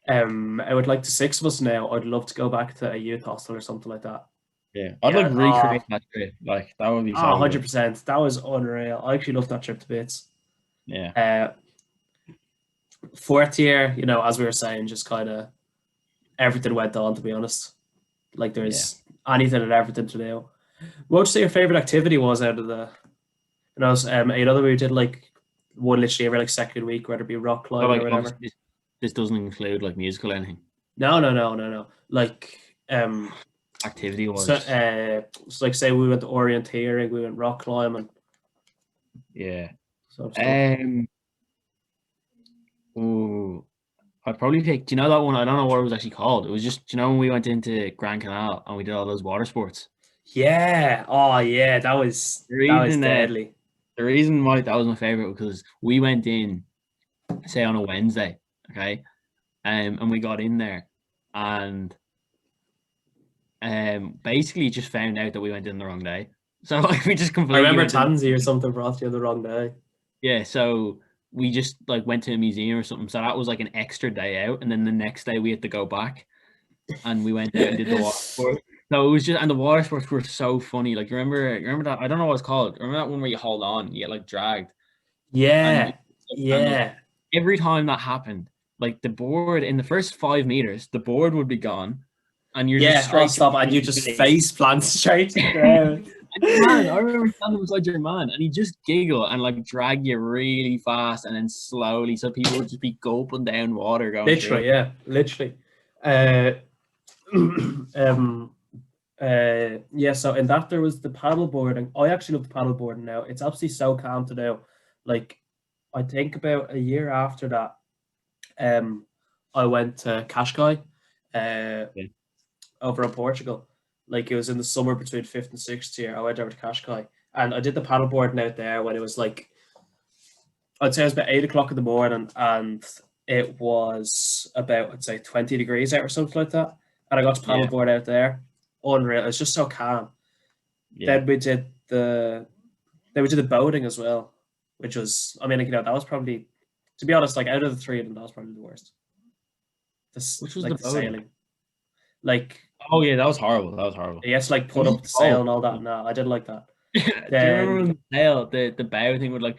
Out with like the six of us now, I'd love to go back to a youth hostel or something like that. Yeah, I'd like Yeah, recreate that trip. Like that would be so good. 100%. That was unreal. I actually loved that trip to bits. Yeah, Fourth year, as we were saying, just kind of everything went on, to be honest. Like yeah. there's anything and everything to do. What would you say your favorite activity was out of the, that we did like one literally every like second week, whether it be rock But climbing or like whatever? obviously this doesn't include like musical or anything. No, no, no, no, no. Like, Activity so, wise. so like say we went to orienteering, we went rock climbing, Yeah. sort of stuff. Ooh, I'd probably pick. Do you know that one? I don't know what it was actually called. It was just, do you know, when we went into Grand Canal and we did all those water sports. Yeah. Oh, yeah. That was The that was reason deadly. the reason why that was my favorite because we went in, say on a Wednesday, okay, and we got in there, and basically just found out that we went in the wrong day. So like we just I completely remember went in. Tansy or something brought you on the wrong day. Yeah, so we just like went to a museum or something. So that was like an extra day out, and then the next day we had to go back, and we went out and did the water sport. So it was just, and the water sports were so funny. Like you remember that? I don't know what it's called. Remember that one where you hold on, you get like dragged, and Yeah. like, stand up. Yeah. Every time that happened, like the board in the first 5 meters, the board would be gone, and you're just Yeah. Oh, straight stop. And you just face plant straight to the ground. And your man, I remember standing beside your man, and he just giggle and like drag you really fast and then slowly, so people would just be gulping down water going through Literally, it. yeah. Literally. Uh, yeah, so in that there was the paddle boarding. I actually love the paddle boarding now. It's absolutely so calm to do. Like, I think about a year after that, I went to Cascais, Yeah. over in Portugal. Like it was in the summer between fifth and sixth year. I went over to Cascais and I did the paddle boarding out there when it was like, I'd say it was about 8 o'clock in the morning, and it was about, I'd say, 20 degrees out or something like that. And I got to Yeah, paddleboard out there. Unreal. It's just so calm. yeah. Then we did the then we did the boating as well, which was, I mean, like, that was probably, to be honest, like out of the three of them, that was probably the worst. This Which was the like the boating? sailing. Like Oh yeah, that was horrible. That was horrible. you have to like It put was up just the sail cold. and all that. No, I didn't like that. Do you remember Then when the sail, the bow thing would like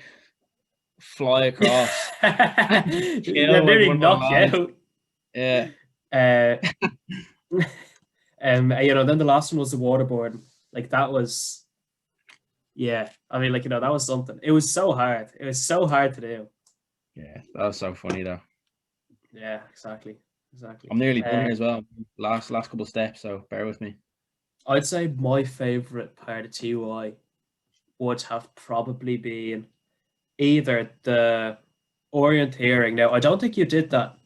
fly across and just they kill like nearly one of my knock you lads? out. Yeah, Uh, then the last one was the waterboard. Like that was, yeah. I mean, like, that was something. It was so hard. It was so hard to do. yeah. That was so funny though. Yeah, exactly, exactly. I'm nearly done here as well. Last couple of steps, so bear with me. I'd say my favorite part of TY would have probably been either the orienteering. Now, I don't think you did that,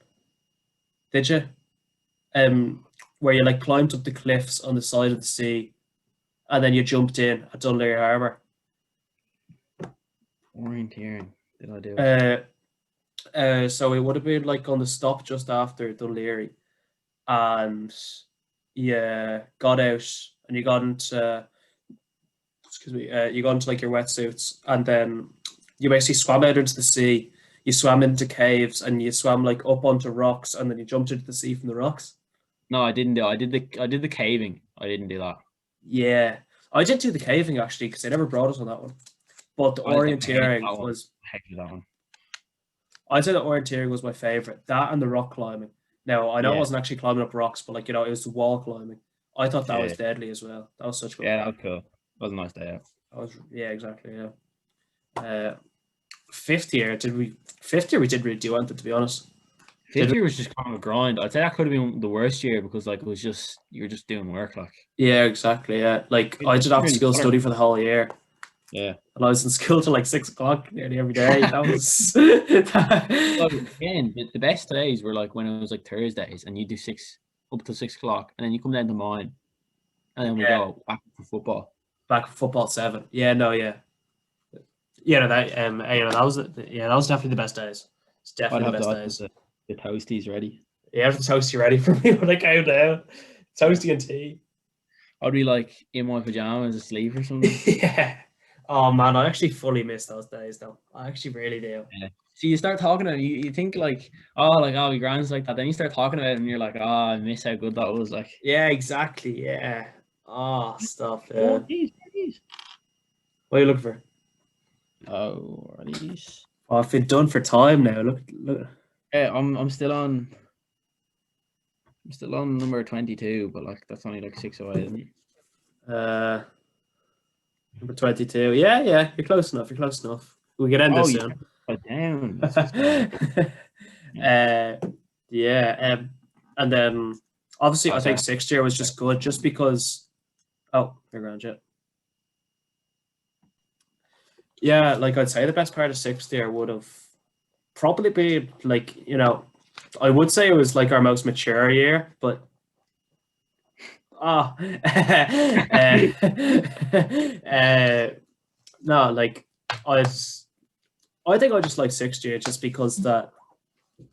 did you? Where you like climbed up the cliffs on the side of the sea, and then you jumped in at Dunleary Harbour. Orienteering. Did I do it? So it would have been like on the stop just after Dunleary, and you got out and you got into, excuse me, you got into like your wetsuits, and then you basically swam out into the sea. You swam into caves and you swam like up onto rocks, and then you jumped into the sea from the rocks. No, I didn't do. I did the caving. I didn't do that. Yeah, I did do the caving actually because they never brought us on that one. But the I hated orienteering that one. was, I hated that one. I'd say the orienteering was my favorite. That and the rock climbing. Now I know it Yeah, wasn't actually climbing up rocks, but like, it was the wall climbing. I thought that was yeah, deadly as well. That was such good yeah. That fun. was cool. That was a nice day out. Yeah, exactly. Yeah. Fifth year Fifth year we didn't really do anything, to be honest. Fifth year was just kind of a grind. I'd say that could have been the worst year because like it was just you were just doing work like. Yeah, exactly. Yeah, like I did after Really school bother. study for the whole year, Yeah. and I was in school till like 6 o'clock nearly every day. That was Well, again, the best days were like when it was like Thursdays and you do six up to 6 o'clock, and then you come down to mine, and then we yeah, go back for football. back for football 7. Yeah, no, yeah. Yeah, no, that was that was definitely the best days. It's I'd definitely the have best the, days. the toasties ready. Yeah, everything's toasty ready for me when I go down. Toasty and tea. I'd be like in my pajamas asleep or something. Yeah. Oh man, I actually fully miss those days though. I actually really do. Yeah. So you start talking about it, you think like, oh, your grand's like that. Then you start talking about it, and you're like, oh, I miss how good that was. Like, Yeah, exactly. Yeah. Oh, stuff. Yeah. oh, these. What are you looking for? Oh, are these? Oh, I've been done for time now. Look. Yeah, I'm still on. I'm still on number 22, but like that's only like 6 away, isn't it? Number 22. Yeah. You're close enough. We can end Oh, this you soon. put down. That's what's going on. Yeah. And then obviously I think Okay. sixth year was just good, just because. Oh, you're grand, yeah. Yeah, like I'd say the best part of sixth year would have probably been like, I would say it was like our most mature year, but uh, no, like I I think I just like sixth year just because that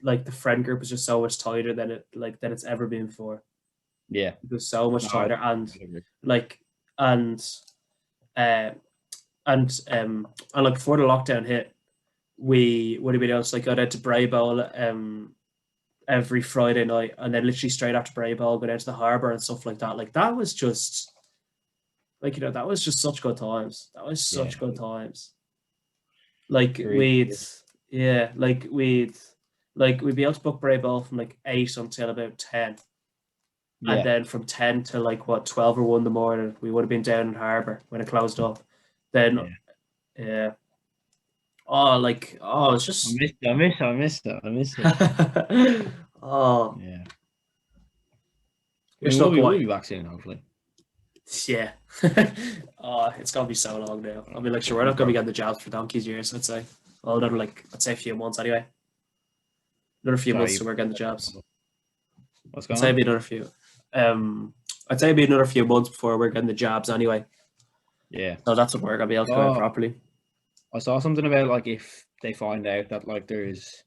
like the friend group is just so much tighter than it's ever been before. Yeah. It was so much No, tighter like and uh and like before the lockdown hit, we would have been able to like go down to Bray Bowl every Friday night, and then literally straight after Bray Bowl go down to the harbour and stuff like that. Like that was just that was just such good times. That was such good times. Like we'd be able to book Bray Bowl from like 8 until about 10. And then from 10 to like what 12 or 1 in the morning, we would have been down in harbour when it closed up. Then yeah. It's just I miss it. oh Yeah. you're stuck We'll away. be back soon, hopefully. Yeah. Oh, it's gonna be so long now. I mean, like, sure, we're not gonna be getting the jobs for donkey's years, I'd say. Well, another I'd say a few months anyway. Another few months, so we're getting the jobs. What's going I'd say on? it'd be another few. I'd say it'd be another few months before we're getting the jobs anyway. Yeah. So that's what we're gonna be able to do properly. I saw something about like if they find out that like there's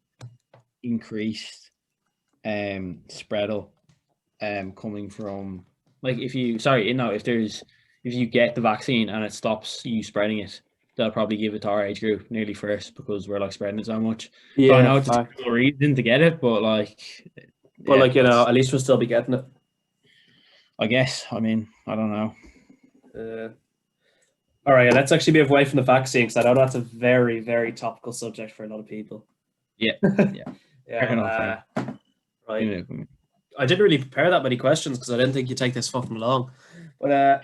increased spreadal coming from like if you get the vaccine and it stops you spreading it, they'll probably give it to our age group nearly first because we're like spreading it so much. Yeah, so I know it's a terrible reason to get it, but like at least we'll still be getting it. I guess. I mean, I don't know. All right, let's actually move away from the vaccine because I know that's a very, very topical subject for a lot of people. Yeah. Yeah. Right. I didn't really prepare that many questions because I didn't think you'd take this fucking long. But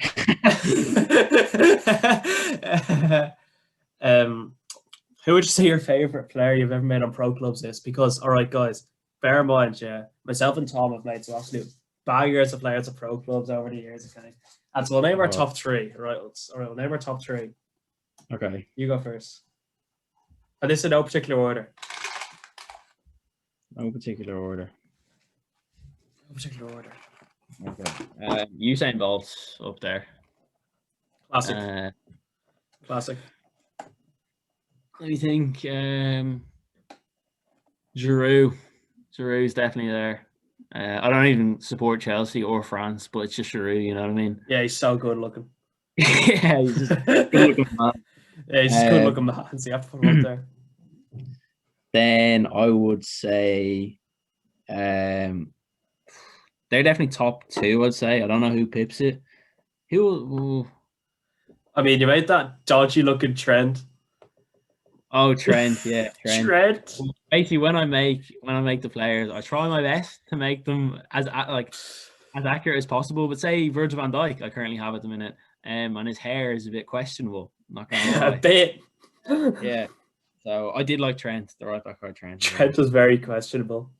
who would you say your favorite player you've ever made on pro clubs is? Because all right, guys, bear in mind, myself and Tom have made some absolute bangers of players at pro clubs over the years. Okay, and so we'll name our top three. Right, we'll name our top three. Okay, you go first. And this in no particular order. No particular order. Okay. Usain Bolt's up there. Classic. Let me think. Giroud's definitely there. I don't even support Chelsea or France, but it's just Giroud, you know what I mean? Yeah, he's so good looking. Yeah, he's just good looking man. Yeah, he's just good looking man. So you have to put him up there. Then I would say they're definitely top two, I'd say. I don't know who pips it. I mean, you made that dodgy looking Trent. Oh, Trent, yeah, Trent. Basically, when I make the players, I try my best to make them as accurate as possible. But say Virgil van Dijk, I currently have at the minute, and his hair is a bit questionable. Not gonna lie. A bit. Yeah. So I did like Trent, the right back card Trent. Trent was very questionable.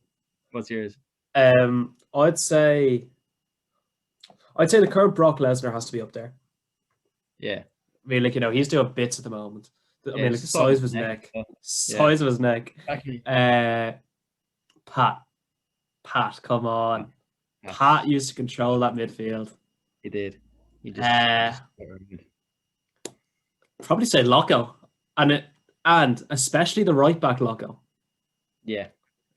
What's yours? I'd say the current Brock Lesnar has to be up there. Yeah. I mean, he's doing bits at the moment. I mean, the size of his neck. Size of his neck. Exactly. Pat, come on. Pat used to control that midfield. He did. He just probably say Loco. And especially the right back Loco. Yeah.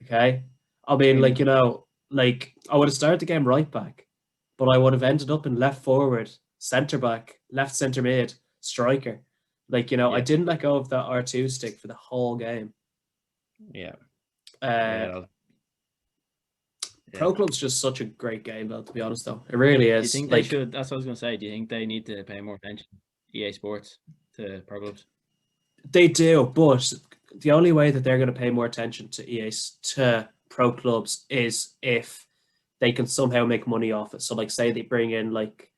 Okay. I mean, I would have started the game right back, but I would have ended up in left forward, centre back, left centre mid, striker. I didn't let go of that R2 stick for the whole game. Yeah. Uh, Yeah. Pro Club's just such a great game, though. To be honest, though, it really is. Do you think they should? That's what I was gonna say. Do you think they need to pay more attention, EA Sports, to pro clubs? They do, but the only way that they're going to pay more attention to to pro clubs is if they can somehow make money off it. So, like, say they bring in like,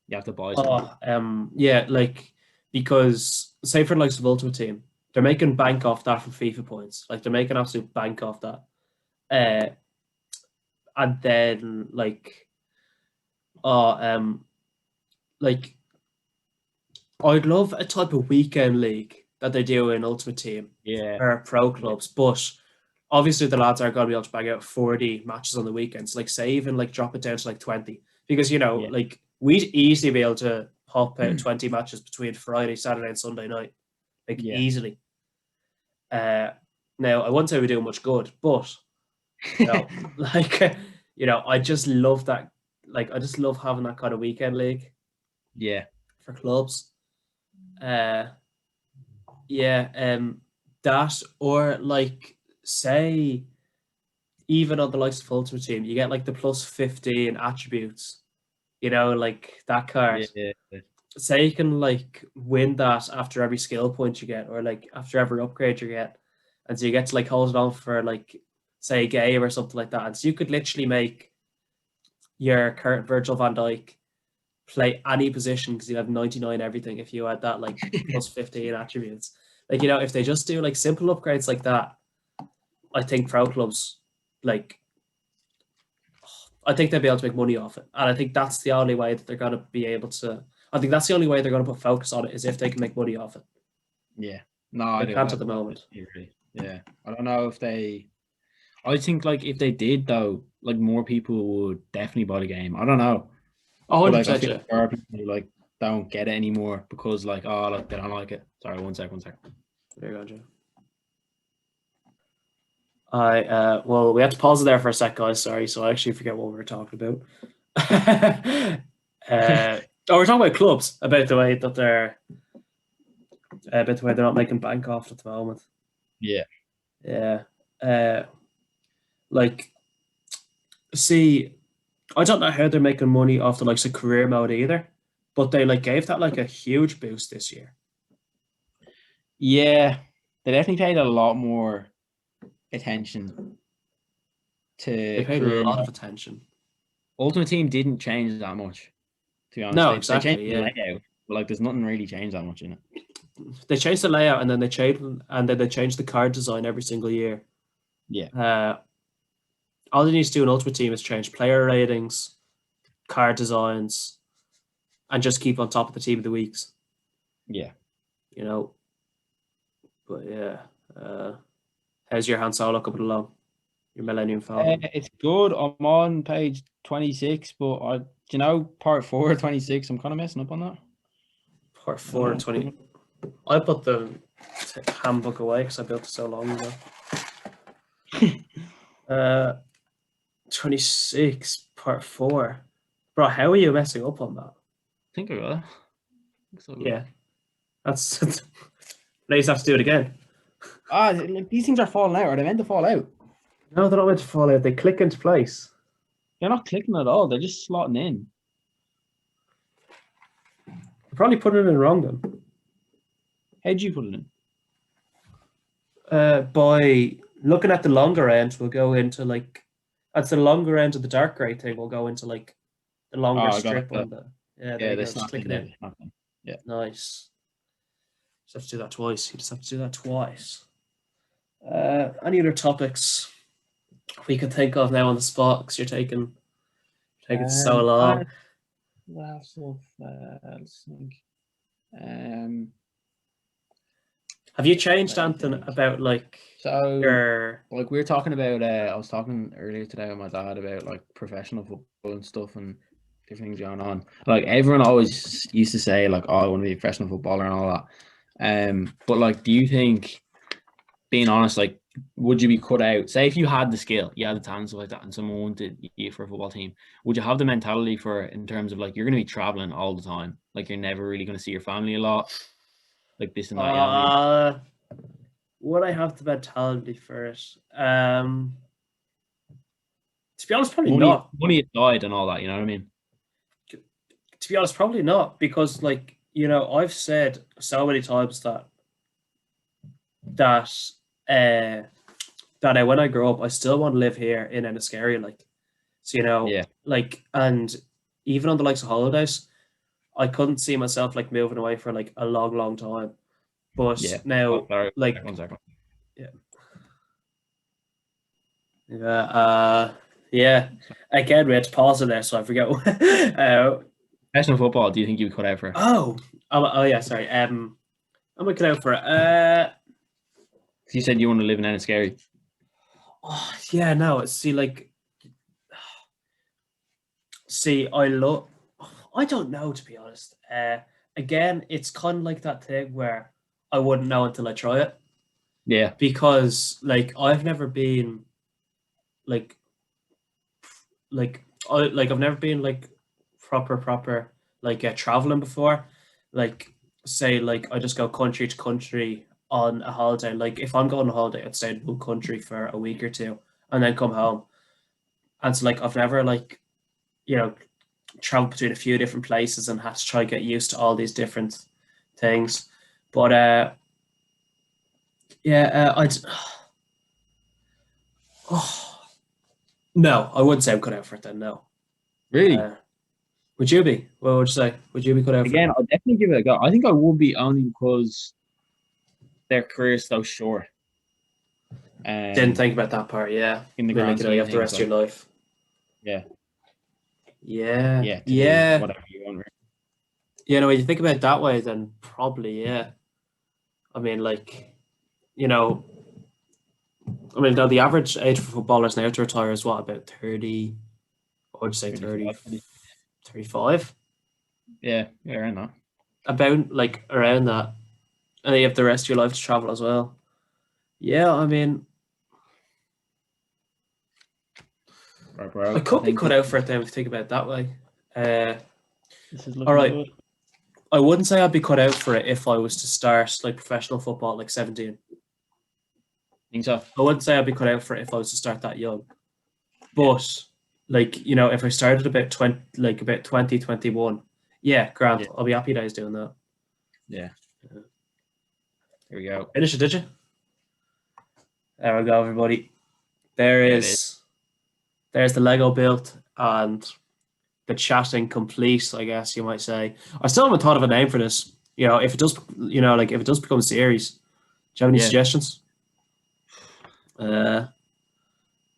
You have to buy something. yeah, like because say for the likes of Ultimate Team, they're making bank off that from FIFA points. Like they're making absolute bank off that. And then uh, um, like I'd love a type of weekend league that they do in Ultimate Team Yeah. or pro clubs, but obviously the lads aren't going to be able to bang out 40 matches on the weekends. Like say even like drop it down to like 20 because like we'd easily be able to pop out 20 matches between Friday, Saturday, and Sunday night, like easily. Now I wouldn't say we do much good, but like I just love that. Like I just love having that kind of weekend league. Yeah. For clubs. That or like say even on the likes of Ultimate Team, you get like the plus 15 attributes, like that card. Yeah. Say you can like win that after every skill point you get, or like after every upgrade you get, and so you get to like hold it on for like say a game or something like that. And so you could literally make your current Virgil van Dijk play any position because you have 99 everything if you had that like plus 15 attributes. Like, if they just do like simple upgrades like that, I think pro clubs, like, I think they'll be able to make money off it. And I think that's the only way that they're going to be able to. I think that's the only way they're going to put focus on it is if they can make money off it. Yeah. No, they can't at the moment. Yeah. I don't know if they. I think like if they did though, like more people would definitely buy the game. I don't know. 100%. I feel like there are people who like don't get it anymore because like they don't like it. Sorry, one sec. There you go, Joe. Well, we had to pause it there for a sec, guys. Sorry, so I actually forget what we were talking about. We're talking about clubs, about the way that they're not making bank off at the moment. Yeah. Like, see, I don't know how they're making money off the likes of career mode either, but they like gave that like a huge boost this year. Yeah, they definitely paid a lot more attention to. They paid a lot of attention. Ultimate Team didn't change that much, to be honest. No, They changed exactly. the layout, but like there's nothing really changed that much in it. They changed the layout and then they changed the card design every single year. Yeah. All they need to do in Ultimate Team is change player ratings, card designs, and just keep on top of the team of the weeks. Yeah. But yeah. How's your Han Solo coming along? Your Millennium Falcon? It's good. I'm on page 26, but part 4, 26, I'm kind of messing up on that. Part 4, 20. I put the handbook away because I built it so long ago. 26, part 4. Bro, how are you messing up on that? I think I got it. Yeah. That's now you have to do it again. Like these things are falling out. Are they meant to fall out? No, they're not meant to fall out. They click into place. They're not clicking at all. They're just slotting in. You're probably putting it in wrong then. How'd you put it in? By looking at the longer end, we'll go into like that's the longer end of the dark gray thing. We'll go into like the longer strip on the just click it in. Yeah, nice. Just have to do that twice. You just have to do that twice. Any other topics we could think of now on the spot? Because you're taking so long. Let's think. Have you changed anything about like your like we were talking about? I was talking earlier today with my dad about like professional football and stuff and different things going on. Like everyone always used to say like, "Oh, I want to be a professional footballer" and all that. But like, do you think, being honest, like, would you be cut out? Say if you had the skill, you had the talent, stuff like that, and someone wanted you for a football team, would you have the mentality for it in terms of like you're going to be traveling all the time, like you're never really going to see your family a lot, like this and that? would I have the mentality for it? To be honest, probably not. Money aside and all that, you know what I mean? To be honest, probably not, because like, I've said so many times that when I grow up, I still want to live here in Enniskerry, like, so Yeah. like, and even on the likes of holidays, I couldn't see myself like moving away for like a long, long time. But Yeah. now, Sorry, like, 1 second. yeah. Again, we had to pause it there, so I forget. Professional football, do you think you would cut out for? Oh yeah, sorry. I'm looking out for it. You said you want to live in Enniskerry. Oh, yeah, no. See, I don't know, to be honest. Again, it's kind of like that thing where I wouldn't know until I try it, Yeah. because like I've never been like I've never been like proper like traveling before. Like, say, like I just go country to country on a holiday. Like if I'm going on holiday, I'd stay in one country for a week or two and then come home. And so like I've never like traveled between a few different places and had to try to get used to all these different things. But yeah, I'd oh, no, I wouldn't say I'm cut out for it then. No. Really? Would you be? What would you say? Would you be cut out for Again, it? I'll definitely give it a go. I think I would be, only because their career is so short. Didn't think about that part. Yeah, in the I mean, grand like, you scheme of have the things, rest of like, your life. yeah, Yeah, to do yeah. whatever you want. When you think about it that way, then probably, yeah. I mean, like, though the average age for footballers now to retire is what, about 30? I would say 30, 35. Yeah, around that. About like around that, and then you have the rest of your life to travel as well. Yeah, I mean, Right, bro. I could be think cut out for it then if you think about it that way. this is All looking right. good. I wouldn't say I'd be cut out for it if I was to start like professional football at like 17. Think so? I wouldn't say I'd be cut out for it if I was to start that young. But like, if I started about 20, like about 2021, yeah, grand. Yeah. I'll be happy days doing that. Yeah. Here we go. Finish it, did you? There we go, everybody. There's the Lego built and the chatting complete, I guess you might say. I still haven't thought of a name for this. If it does, like if it does become a series, do you have any suggestions?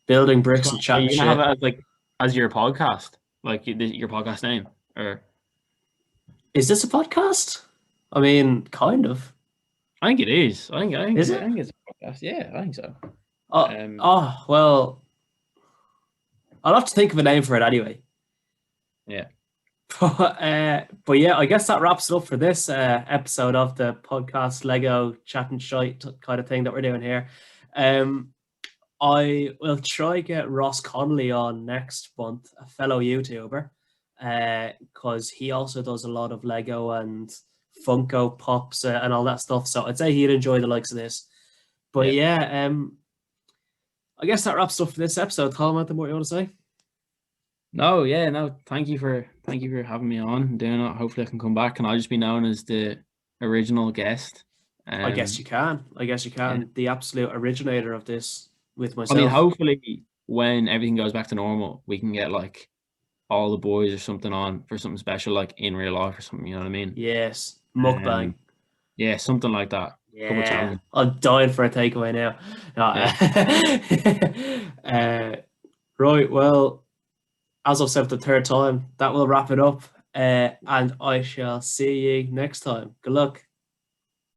Building bricks and chatting you shit. have it as as your podcast, like your podcast name, or Is this a podcast? I mean, kind of. I think it is. I think Is it? I think it's a podcast. Yeah, I think so. Well, I'll have to think of a name for it anyway. Yeah. But yeah, I guess that wraps it up for this episode of the podcast Lego chat and shite kind of thing that we're doing here. I will try get Ross Connolly on next month, a fellow YouTuber, because he also does a lot of Lego and Funko Pops and all that stuff. So I'd say he'd enjoy the likes of this. But yeah, I guess that wraps up for this episode. Colin, anything more you want to say? No, thank you for having me on and doing it. Hopefully I can come back. Can I just be known as the original guest? I guess you can. Yeah. The absolute originator of this with myself. I mean, hopefully when everything goes back to normal, we can get like all the boys or something on for something special, like in real life or something, you know what I mean? Yes. Mukbang. Yeah, something like that. Yeah. I'm dying for a takeaway now. No, right, well, as I've said the third time, that will wrap it up. And I shall see you next time. Good luck.